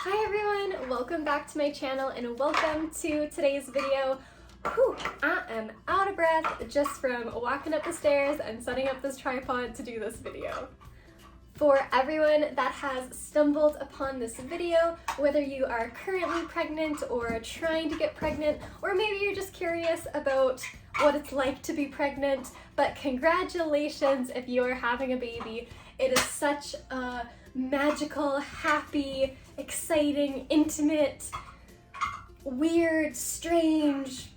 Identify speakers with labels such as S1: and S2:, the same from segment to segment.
S1: Hi everyone, welcome back to my channel and welcome to today's video. Whew, I am out of breath just from walking up the stairs and setting up this tripod to do this video. For everyone that has stumbled upon this video, whether you are currently pregnant or trying to get pregnant, or maybe you're just curious about what it's like to be pregnant, but congratulations if you are having a baby. It is such a magical, happy, exciting, intimate, weird, strange,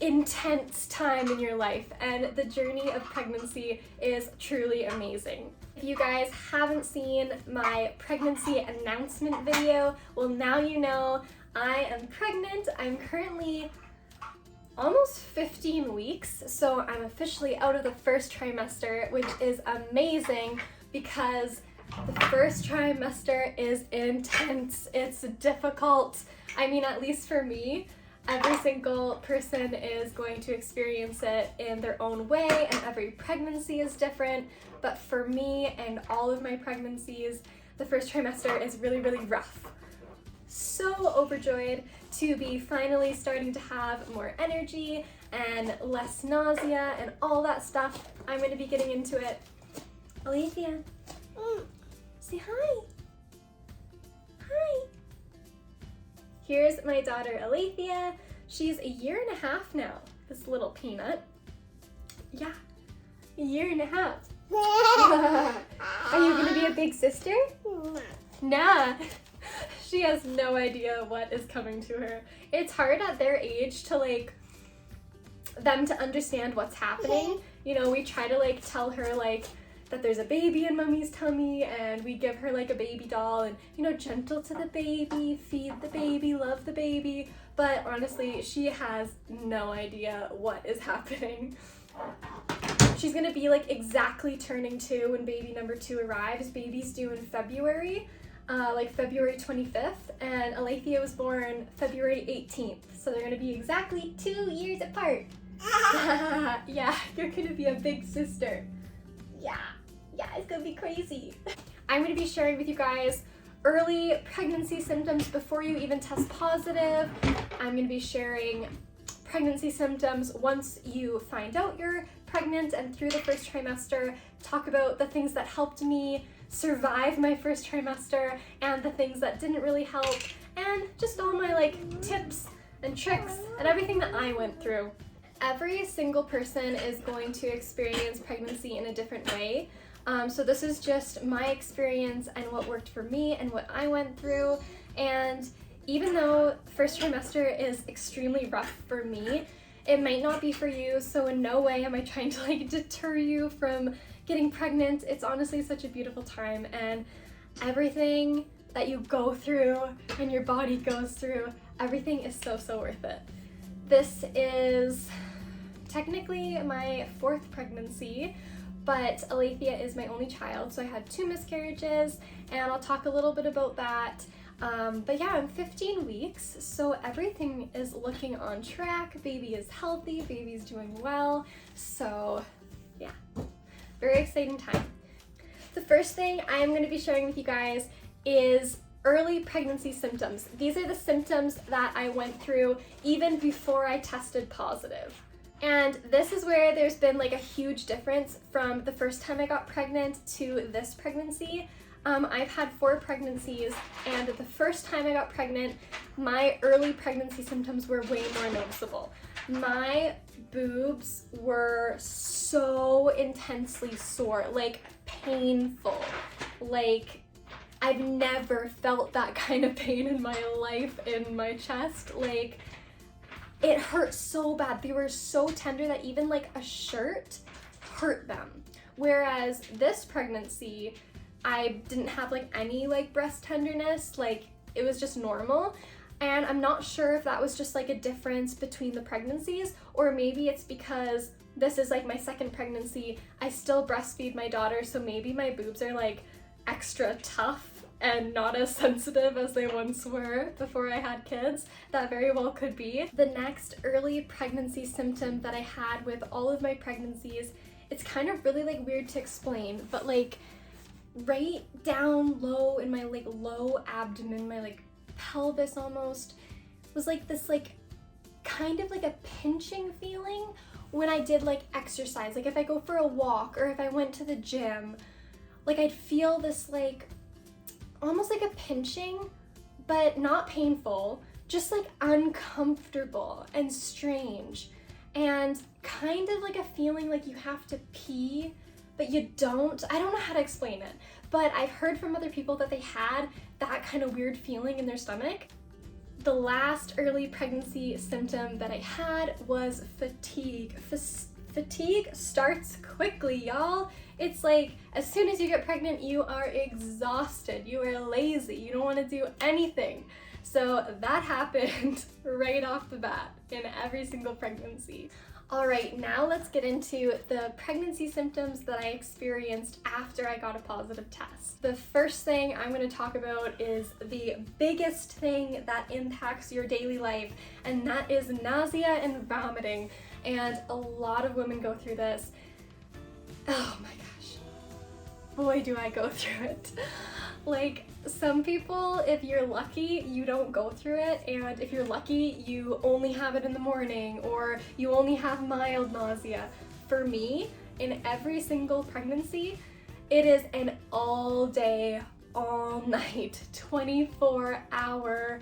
S1: intense time in your life, and the journey of pregnancy is truly amazing. If you guys haven't seen my pregnancy announcement video, well, now you know I am pregnant. I'm currently almost 15 weeks, so I'm officially out of the first trimester, which is amazing because the first trimester is intense. It's difficult. I mean, at least for me. Every single person is going to experience it in their own way, and every pregnancy is different. But for me and all of my pregnancies, the first trimester is really, really rough. So overjoyed to be finally starting to have more energy and less nausea and all that stuff. I'm going to be getting into it. Alethea, say hi. Hi. Here's my daughter Alethea. She's a year and a half now, this little peanut. Yeah, a year and a half. Are you gonna be a big sister? Nah. She has no idea what is coming to her. It's hard at their age to them to understand what's happening. You know, we try to tell her that there's a baby in mommy's tummy, and we give her a baby doll and, you know, gentle to the baby, feed the baby, love the baby. But honestly, she has no idea what is happening. She's gonna be exactly turning 2 when baby number 2 arrives. Baby's due in February, February 25th, and Alethea was born February 18th. So they're gonna be exactly 2 years apart. Yeah, you're gonna be a big sister. Yeah, it's gonna be crazy. I'm gonna be sharing with you guys early pregnancy symptoms before you even test positive. I'm gonna be sharing pregnancy symptoms once you find out you're pregnant and through the first trimester, talk about the things that helped me survive my first trimester and the things that didn't really help, and just all my tips and tricks and everything that I went through. Every single person is going to experience pregnancy in a different way. So this is just my experience and what worked for me and what I went through. And even though first trimester is extremely rough for me, it might not be for you. So in no way am I trying to deter you from getting pregnant. It's honestly such a beautiful time, and everything that you go through and your body goes through, everything is so worth it. This is technically my 4th pregnancy, but Alethea is my only child, so I had 2 miscarriages, and I'll talk a little bit about that. But yeah, I'm 15 weeks, so everything is looking on track. Baby is healthy, baby's doing well, so yeah, very exciting time. The first thing I'm going to be sharing with you guys is early pregnancy symptoms. These are the symptoms that I went through even before I tested positive. And this is where there's been a huge difference from the first time I got pregnant to this pregnancy. I've had 4 pregnancies, and the first time I got pregnant, my early pregnancy symptoms were way more noticeable. My boobs were so intensely sore, painful. I've never felt that kind of pain in my life in my chest. It hurt so bad. They were so tender that even a shirt hurt them. Whereas this pregnancy, I didn't have any breast tenderness. It was just normal. And I'm not sure if that was just a difference between the pregnancies, or maybe it's because this is my 2nd pregnancy. I still breastfeed my daughter, so maybe my boobs are extra tough and not as sensitive as they once were before I had kids. That very well could be. The next early pregnancy symptom that I had with all of my pregnancies, it's kind of really weird to explain, but right down low in my low abdomen, my pelvis almost. It was like this like kind of like a pinching feeling when I did like exercise. Like if I go for a walk or if I went to the gym, like I'd feel this like almost like a pinching, but not painful, just like uncomfortable and strange, and kind of like a feeling like you have to pee but you don't. I don't know how to explain it, but I've heard from other people that they had that kind of weird feeling in their stomach. The last early pregnancy symptom that I had was fatigue. Fatigue starts quickly, y'all. It's like as soon as you get pregnant, you are exhausted, you are lazy, you don't want to do anything. So that happened right off the bat in every single pregnancy. All right, now let's get into the pregnancy symptoms that I experienced after I got a positive test. The first thing I'm going to talk about is the biggest thing that impacts your daily life, and that is nausea and vomiting. And a lot of women go through this. Oh my gosh, boy do I go through it. Like, some people, if you're lucky, you don't go through it, and if you're lucky, you only have it in the morning, or you only have mild nausea. For me, in every single pregnancy, it is an all day, all night, 24-hour,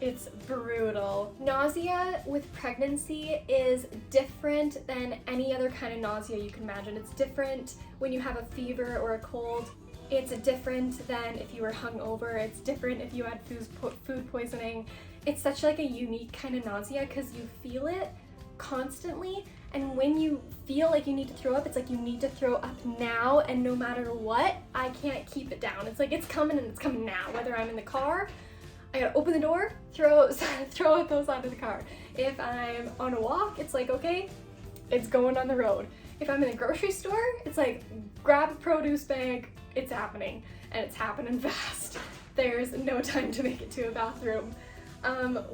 S1: it's brutal. Nausea with pregnancy is different than any other kind of nausea you can imagine. It's different when you have a fever or a cold. It's different than if you were hungover. It's different if you had food poisoning. It's such like a unique kind of nausea because you feel it constantly, and when you feel like you need to throw up, it's like you need to throw up now, and no matter what, I can't keep it down. It's like it's coming and it's coming now, whether I'm in the car, I gotta open the door, throw out those out of the car. If I'm on a walk, it's like, okay, it's going on the road. If I'm in a grocery store, it's like, grab a produce bag, it's happening, and it's happening fast. There's no time to make it to a bathroom.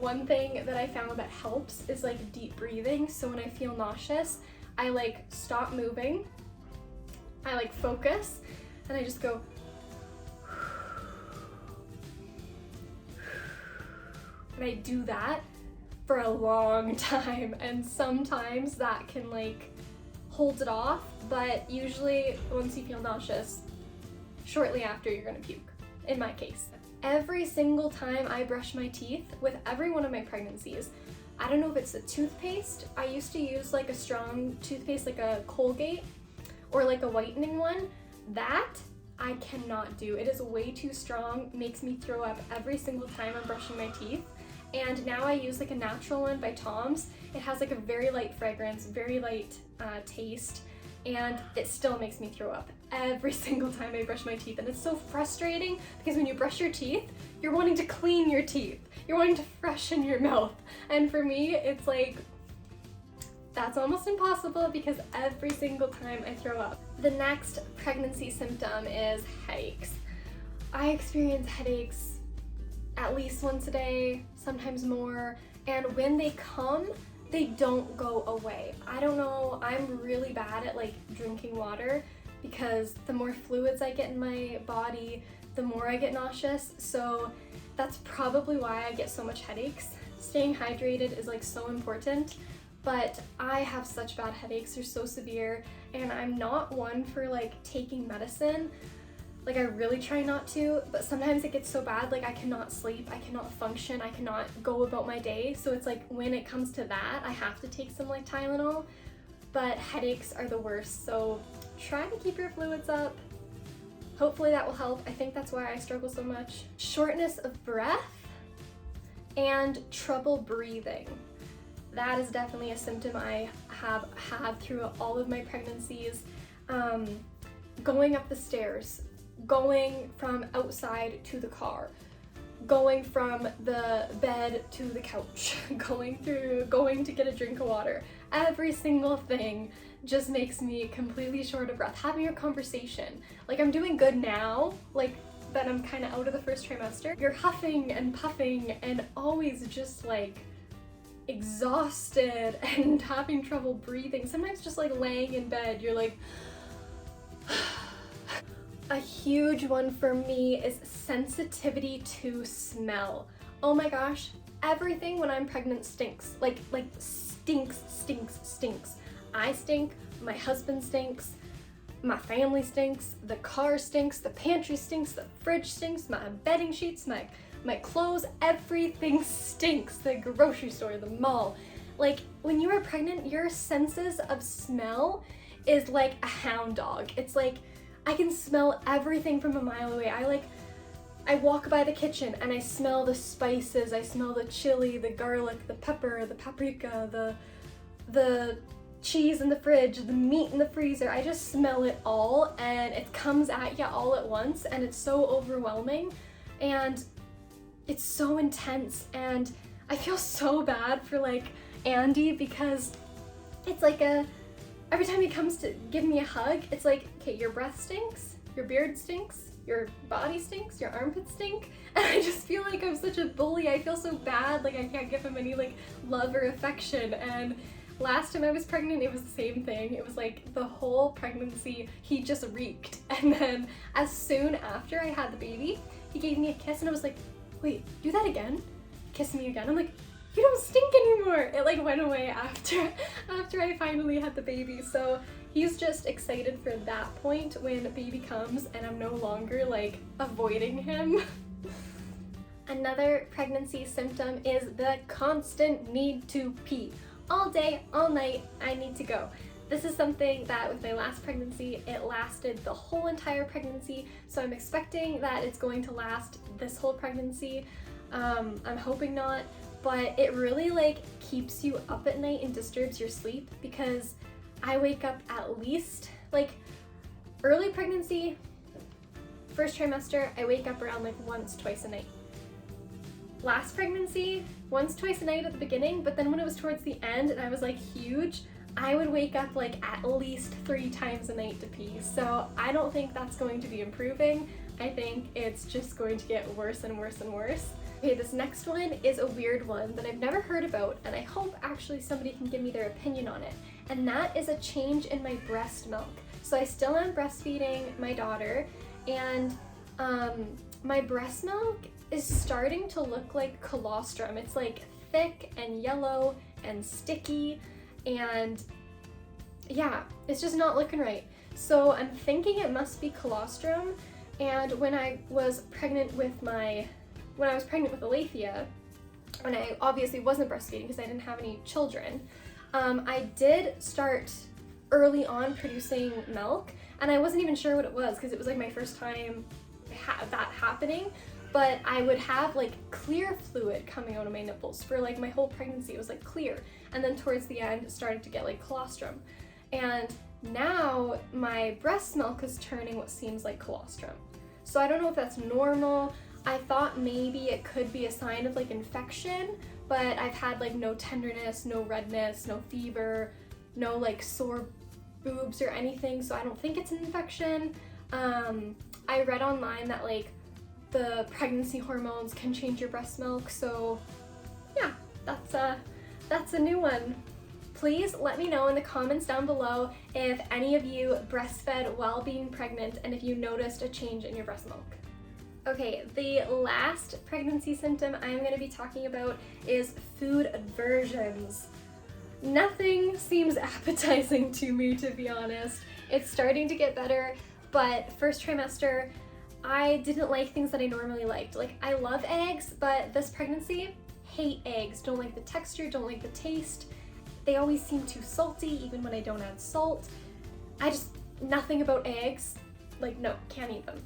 S1: One thing that I found that helps is like deep breathing. So when I feel nauseous, I like stop moving, I like focus, and I just go, and I do that for a long time, and sometimes that can like hold it off, but usually once you feel nauseous, shortly after you're gonna puke, in my case. Every single time I brush my teeth with every one of my pregnancies, I don't know if it's the toothpaste, I used to use like a strong toothpaste, like a Colgate or like a whitening one, that I cannot do. It is way too strong, makes me throw up every single time I'm brushing my teeth. And now I use like a natural one by Tom's. It has like a very light fragrance, very light taste, and it still makes me throw up every single time I brush my teeth. And it's so frustrating because when you brush your teeth, you're wanting to clean your teeth. You're wanting to freshen your mouth. And for me, it's like, that's almost impossible because every single time I throw up. The next pregnancy symptom is headaches. I experience headaches at least once a day, sometimes more, and when they come, they don't go away. I don't know, I'm really bad at like drinking water because the more fluids I get in my body, the more I get nauseous, so that's probably why I get so much headaches. Staying hydrated is like so important, but I have such bad headaches, they're so severe, and I'm not one for like taking medicine. Like I really try not to, but sometimes it gets so bad, like I cannot sleep, I cannot function, I cannot go about my day. So it's like when it comes to that, I have to take some like Tylenol, but headaches are the worst. So try to keep your fluids up. Hopefully that will help. I think that's why I struggle so much. Shortness of breath and trouble breathing. That is definitely a symptom I have had through all of my pregnancies. Going up the stairs, going from outside to the car, going from the bed to the couch, going to get a drink of water. Every single thing just makes me completely short of breath. Having a conversation, like I'm doing good now, like that I'm kind of out of the first trimester. You're huffing and puffing and always just like exhausted and having trouble breathing. Sometimes just like laying in bed, you're like A huge one for me is sensitivity to smell. Oh my gosh, everything when I'm pregnant stinks. Like stinks, stinks, stinks. I stink, my husband stinks, my family stinks, the car stinks, the pantry stinks, the fridge stinks, my bedding sheets, my clothes, everything stinks. The grocery store, the mall. Like, when you are pregnant, your senses of smell is like a hound dog. It's like, I can smell everything from a mile away. I walk by the kitchen and I smell the spices, I smell the chili, the garlic, the pepper, the paprika, the cheese in the fridge, the meat in the freezer. I just smell it all, and it comes at you all at once, and it's so overwhelming, and it's so intense, and I feel so bad for like Andy, because it's like every time he comes to give me a hug, it's like, okay, your breath stinks, your beard stinks, your body stinks, your armpits stink, and I just feel like I'm such a bully. I feel so bad, like I can't give him any like love or affection. And last time I was pregnant, it was the same thing. It was like the whole pregnancy, he just reeked. And then as soon after I had the baby, he gave me a kiss, and I was like, wait, do that again? Kiss me again. I'm like, you don't stink anymore. It like went away after I finally had the baby. So he's just excited for that point when baby comes and I'm no longer like avoiding him. Another pregnancy symptom is the constant need to pee. All day, all night, I need to go. This is something that with my last pregnancy, it lasted the whole entire pregnancy. So I'm expecting that it's going to last this whole pregnancy. I'm hoping not. But it really like keeps you up at night and disturbs your sleep, because I wake up at least like early pregnancy, first trimester, I wake up around like once, twice a night. Last pregnancy, once, twice a night at the beginning, but then when it was towards the end and I was like huge, I would wake up like at least 3 times a night to pee. So I don't think that's going to be improving. I think it's just going to get worse and worse and worse. Okay, this next one is a weird one that I've never heard about, and I hope actually somebody can give me their opinion on it. And that is a change in my breast milk. So I still am breastfeeding my daughter, and my breast milk is starting to look like colostrum. It's like thick and yellow and sticky, and yeah, it's just not looking right. So I'm thinking it must be colostrum. And when I was pregnant with Alethea, when I obviously wasn't breastfeeding because I didn't have any children, I did start early on producing milk, and I wasn't even sure what it was because it was like my first time that happening, but I would have like clear fluid coming out of my nipples for like my whole pregnancy. It was like clear, and then towards the end it started to get like colostrum, and now my breast milk is turning what seems like colostrum. So I don't know if that's normal. I thought maybe it could be a sign of like infection, but I've had like no tenderness, no redness, no fever, no like sore boobs or anything, so I don't think it's an infection. I read online that like the pregnancy hormones can change your breast milk, so yeah, that's a new one. Please let me know in the comments down below if any of you breastfed while being pregnant and if you noticed a change in your breast milk. Okay, the last pregnancy symptom I'm going to be talking about is food aversions. Nothing seems appetizing to me, to be honest. It's starting to get better, but first trimester, I didn't like things that I normally liked. Like, I love eggs, but this pregnancy, hate eggs. Don't like the texture, don't like the taste. They always seem too salty, even when I don't add salt. Nothing about eggs. Like, no, can't eat them.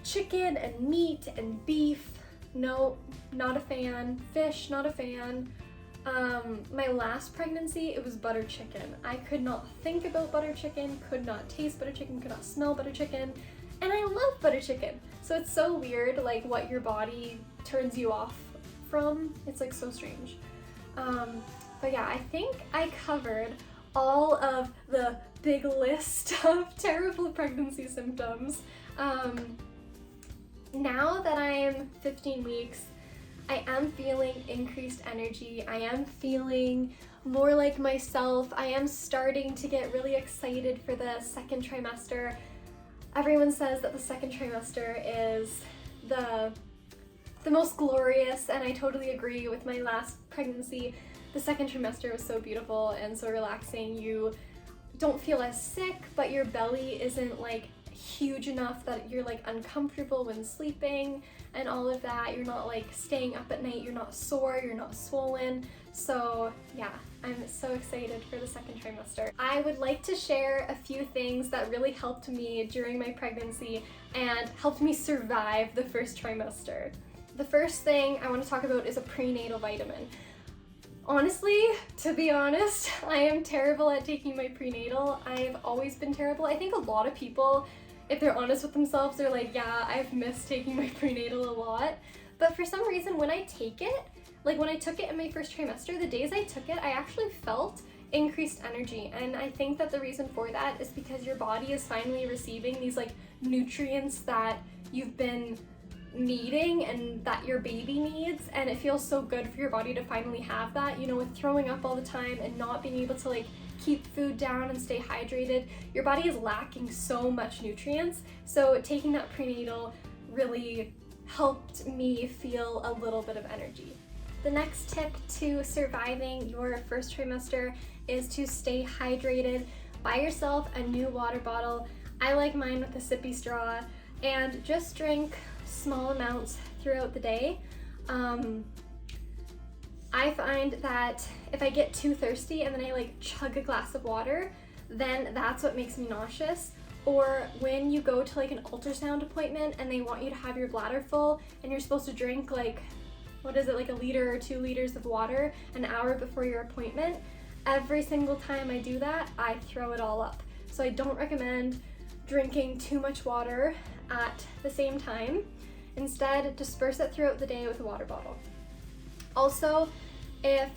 S1: Chicken and meat and beef, no, not a fan. Fish, not a fan. My last pregnancy, it was butter chicken. I could not think about butter chicken, could not taste butter chicken, could not smell butter chicken, and I love butter chicken. So it's so weird, like, what your body turns you off from. It's like so strange. But yeah, I think I covered all of the big list of terrible pregnancy symptoms. Now that I'm 15 weeks, I am feeling increased energy. I am feeling more like myself. I am starting to get really excited for the second trimester. Everyone says that the second trimester is the most glorious, and I totally agree. With my last pregnancy, the second trimester was so beautiful and so relaxing. You don't feel as sick, but your belly isn't like huge enough that you're like uncomfortable when sleeping and all of that. You're not like staying up at night, you're not sore, you're not swollen. So yeah, I'm so excited for the second trimester. I would like to share a few things that really helped me during my pregnancy and helped me survive the first trimester. The first thing I want to talk about is a prenatal vitamin. Honestly, to be honest, I am terrible at taking my prenatal. I've always been terrible. I think a lot of people, if they're honest with themselves, they're like, yeah, I've missed taking my prenatal a lot. But for some reason, when I take it, like when I took it in my first trimester, the days I took it, I actually felt increased energy. And I think that the reason for that is because your body is finally receiving these like nutrients that you've been needing and that your baby needs, and it feels so good for your body to finally have that. You know, with throwing up all the time and not being able to like keep food down and stay hydrated, your body is lacking so much nutrients. So taking that prenatal really helped me feel a little bit of energy. The next tip to surviving your first trimester is to stay hydrated. Buy yourself a new water bottle. I like mine with a sippy straw, and just drink small amounts throughout the day. I find that if I get too thirsty and then I like chug a glass of water, then that's what makes me nauseous. Or when you go to like an ultrasound appointment and they want you to have your bladder full and you're supposed to drink like, what is it, like 1 liter or 2 liters of water an hour before your appointment, every single time I do that, I throw it all up. So I don't recommend drinking too much water at the same time. Instead, disperse it throughout the day with a water bottle. Also, if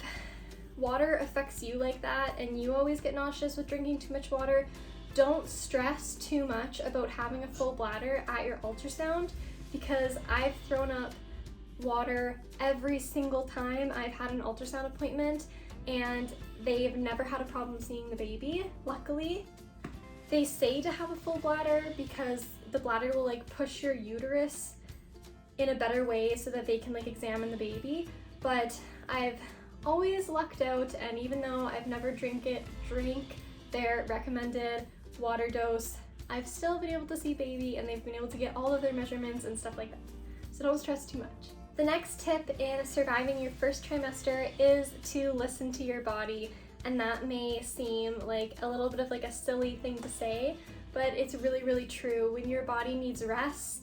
S1: water affects you like that and you always get nauseous with drinking too much water, don't stress too much about having a full bladder at your ultrasound, because I've thrown up water every single time I've had an ultrasound appointment and they've never had a problem seeing the baby, luckily. They say to have a full bladder because the bladder will like push your uterus in a better way so that they can like examine the baby, but I've always lucked out, and even though I've never drink their recommended water dose, I've still been able to see baby and they've been able to get all of their measurements and stuff like that. So don't stress too much. The next tip in surviving your first trimester is to listen to your body, and that may seem like a little bit of like a silly thing to say, but it's really, really true. When your body needs rest.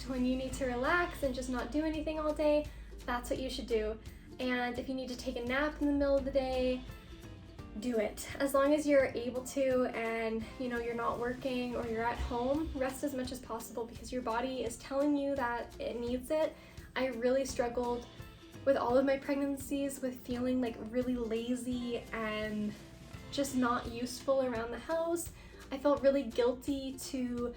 S1: When you need to relax and just not do anything all day, that's what you should do. And if you need to take a nap in the middle of the day, do it. As long as you're able to and you know you're not working or you're at home, rest as much as possible because your body is telling you that it needs it. I really struggled with all of my pregnancies with feeling like really lazy and just not useful around the house. I felt really guilty to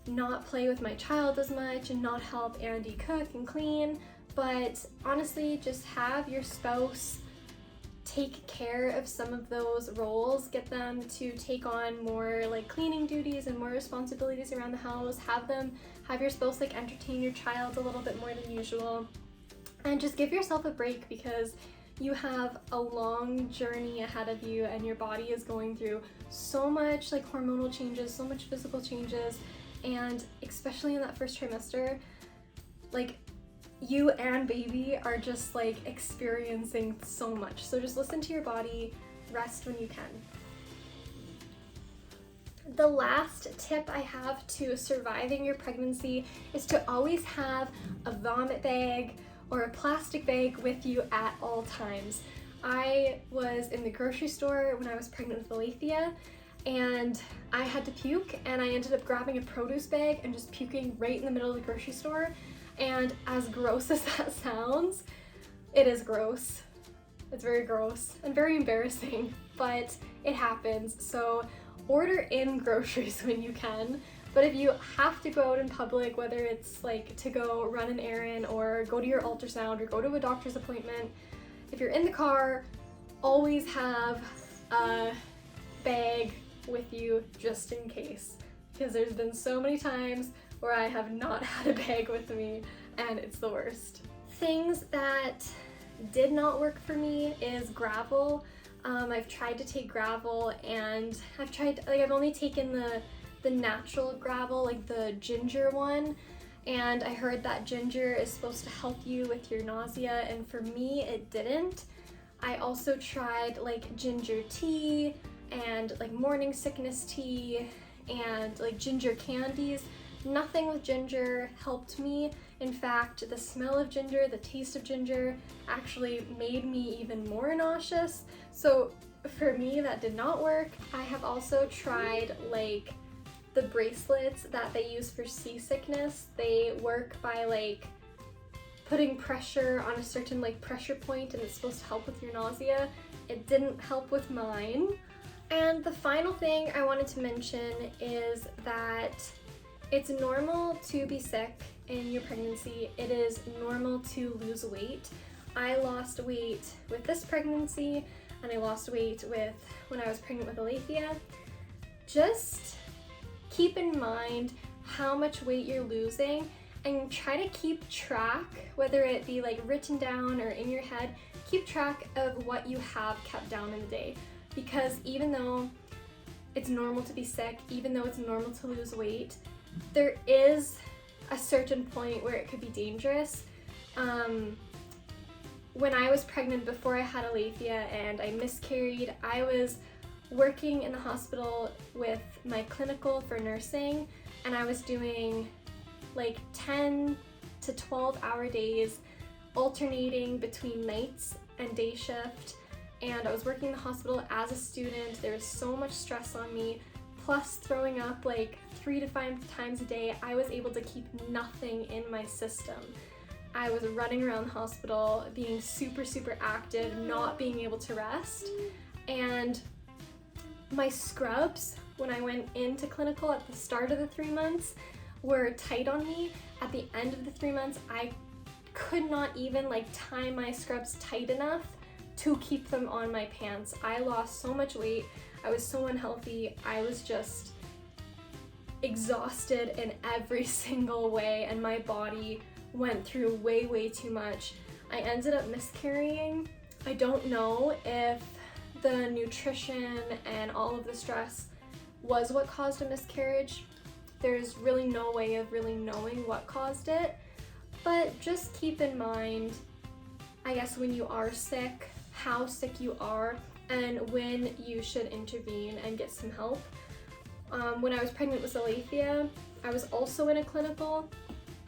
S1: not play with my child as much and not help Andy cook and clean, but honestly, just have your spouse take care of some of those roles, get them to take on more like cleaning duties and more responsibilities around the house, have your spouse like entertain your child a little bit more than usual, and just give yourself a break because you have a long journey ahead of you and your body is going through so much like hormonal changes, so much physical changes, and especially in that first trimester, like you and baby are just like experiencing so much. So just listen to your body, rest when you can. The last tip I have to surviving your pregnancy is to always have a vomit bag or a plastic bag with you at all times. I was in the grocery store when I was pregnant with Alethea and I had to puke, and I ended up grabbing a produce bag and just puking right in the middle of the grocery store. And as gross as that sounds, it is gross. It's very gross and very embarrassing, but it happens. So order in groceries when you can. But if you have to go out in public, whether it's like to go run an errand or go to your ultrasound or go to a doctor's appointment, if you're in the car, always have a bag with you just in case. because there's been so many times where I have not had a bag with me and it's the worst. Things that did not work for me is gravel. I've tried to take gravel and I've only taken the natural gravel, like the ginger one, and I heard that ginger is supposed to help you with your nausea, and for me it didn't. I also tried like ginger tea and like morning sickness tea and like ginger candies. Nothing with ginger helped me. In fact, the smell of ginger, the taste of ginger actually made me even more nauseous. So for me, that did not work. I have also tried like the bracelets that they use for seasickness. They work by like putting pressure on a certain like pressure point, and it's supposed to help with your nausea. It didn't help with mine. And the final thing I wanted to mention is that it's normal to be sick in your pregnancy. It is normal to lose weight. I lost weight with this pregnancy, and I lost weight when I was pregnant with Alethea. Just keep in mind how much weight you're losing and try to keep track, whether it be like written down or in your head, keep track of what you have kept down in the day. Because even though it's normal to be sick, even though it's normal to lose weight, there is a certain point where it could be dangerous. When I was pregnant before I had Alethea and I miscarried, I was working in the hospital with my clinical for nursing, and I was doing like 10 to 12-hour days, alternating between nights and day shift, and I was working in the hospital as a student. There was so much stress on me, plus throwing up like 3 to 5 times a day. I was able to keep nothing in my system. I was running around the hospital, being super active, not being able to rest, and my scrubs, when I went into clinical at the start of the 3 months, were tight on me. At the end of the 3 months, I could not even like tie my scrubs tight enough to keep them on my pants. I lost so much weight. I was so unhealthy. I was just exhausted in every single way, and my body went through way too much. I ended up miscarrying. I don't know if the nutrition and all of the stress was what caused a miscarriage. There's really no way of really knowing what caused it, but just keep in mind, I guess, when you are sick, how sick you are, and when you should intervene and get some help. When I was pregnant with Alethea, I was also in a clinical,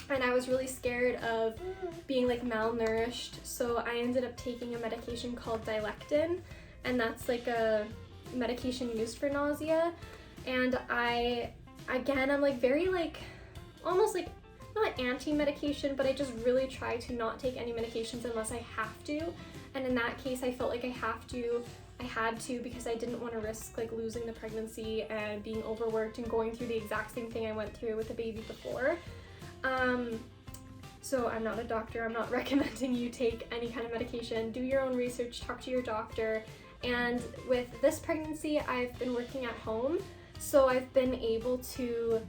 S1: and I was really scared of being like malnourished, so I ended up taking a medication called Dilectin, and that's like a medication used for nausea. And I'm like very like almost like not anti-medication, but I just really try to not take any medications unless I have to. And in that case, I felt like I had to because I didn't want to risk like losing the pregnancy and being overworked and going through the exact same thing I went through with the baby before. So I'm not a doctor. I'm not recommending you take any kind of medication. Do your own research, talk to your doctor. And with this pregnancy, I've been working at home, so I've been able to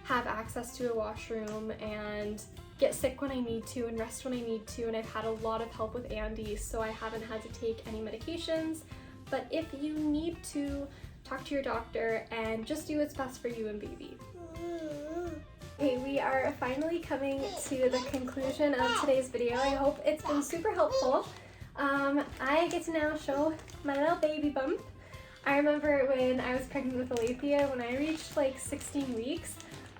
S1: have access to a washroom and get sick when I need to and rest when I need to, and I've had a lot of help with Andy, so I haven't had to take any medications. But if you need to, talk to your doctor and just do what's best for you and baby. Okay, we are finally coming to the conclusion of today's video. I hope it's been super helpful. I get to now show my little baby bump. I remember when I was pregnant with Alethea, when I reached like 16 weeks,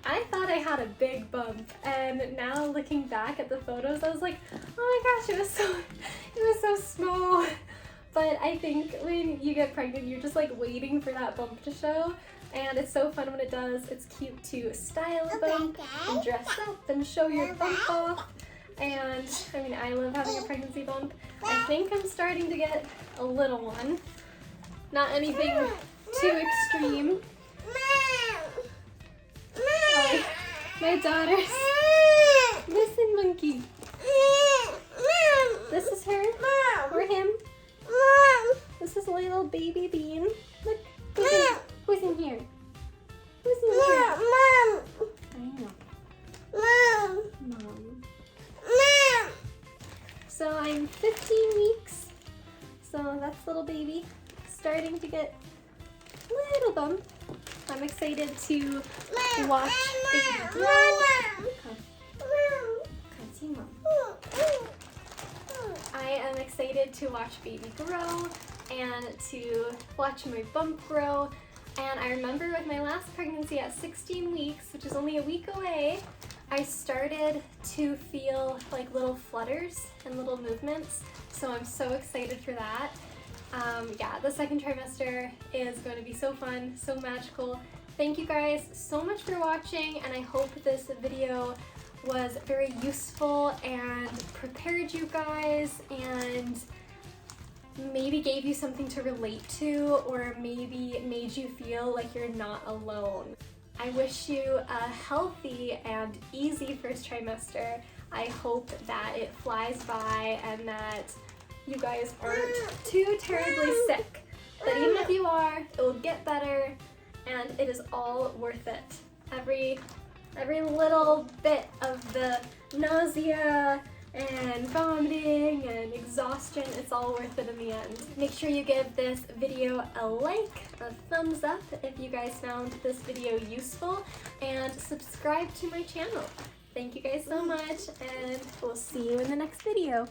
S1: I thought I had a big bump, and now looking back at the photos, I was like, oh my gosh, it was so small. But I think when you get pregnant, you're just like waiting for that bump to show, and it's so fun when it does. It's cute to style a bump and dress up and show your bump off. And I mean, I love having a pregnancy bump. I think I'm starting to get a little one. Not anything too extreme. Oh, my daughters. Listen, monkey. This is her or him. This is little baby Bean. Look, who's in here? Who's in here? So I'm 15 weeks, so that's little baby starting to get a little bump. I'm excited to watch baby grow. I am excited to watch baby grow and to watch my bump grow. And I remember with my last pregnancy at 16 weeks, which is only a week away, I started to feel like little flutters and little movements. So I'm so excited for that. Yeah, the second trimester is going to be so fun, so magical. Thank you guys so much for watching, and I hope this video was very useful and prepared you guys and maybe gave you something to relate to, or maybe made you feel like you're not alone. I wish you a healthy and easy first trimester. I hope that it flies by and that you guys aren't too terribly sick. But even if you are, it will get better and it is all worth it. Every little bit of the nausea and vomiting and exhaustion, it's all worth it in the end. Make sure you give this video a like, a thumbs up if you guys found this video useful, and subscribe to my channel. Thank you guys so much, and we'll see you in the next video.